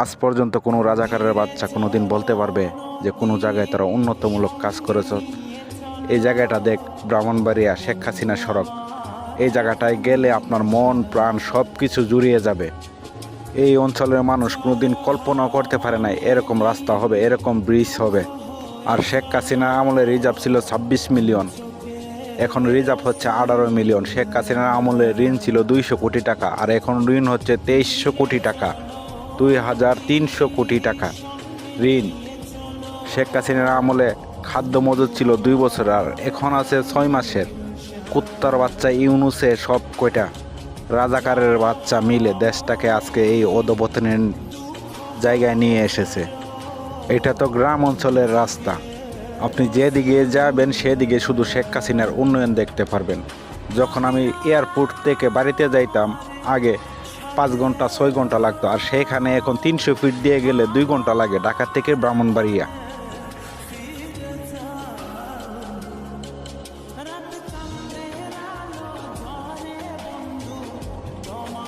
আজ পর্যন্ত কোনো রাজাকারের বাচ্চা কোনো দিন বলতে পারবে যে কোনো জায়গায় তারা উন্নতমূলক কাজ করেছ? এই জায়গাটা দেখ, ব্রাহ্মণবাড়িয়া শেখ হাসিনা সড়ক। এই জায়গাটায় গেলে আপনার মন প্রাণ সব কিছু জুড়িয়ে যাবে। এই অঞ্চলের মানুষ কোনোদিন কল্পনাও করতে পারে না এরকম রাস্তা হবে, এরকম ব্রিজ হবে। আর শেখ হাসিনার আমলে রিজার্ভ ছিল ২৬ মিলিয়ন, এখন রিজার্ভ হচ্ছে ১৮ মিলিয়ন। শেখ হাসিনার আমলে ঋণ ছিল ২০০ কোটি টাকা, আর এখন ঋণ হচ্ছে ২৩০০ কোটি টাকা, ২৩০০ কোটি টাকা ঋণ। শেখ হাসিনার আমলে খাদ্য মজুদ ছিল ২ বছর, আর এখন আছে ৬ মাসের। কুত্তার বাচ্চা ইউনুসে সব কয়টা রাজাকারের বাচ্চা মিলে দেশটাকে আজকে এই অধঃপতনের জায়গায় নিয়ে এসেছে। এটা তো গ্রাম অঞ্চলের রাস্তা, আপনি যেদিকে যাবেন সেদিকে শুধু শেখ হাসিনার উন্নয়ন দেখতে পারবেন। যখন আমি এয়ারপোর্ট থেকে বাড়িতে যাইতাম আগে ৫ ঘন্টা ৬ ঘন্টা লাগতো, আর সেখানে এখন ৩০০ ফিট দিয়ে গেলে ২ ঘন্টা লাগে, ঢাকা থেকে ব্রাহ্মণবাড়িয়া।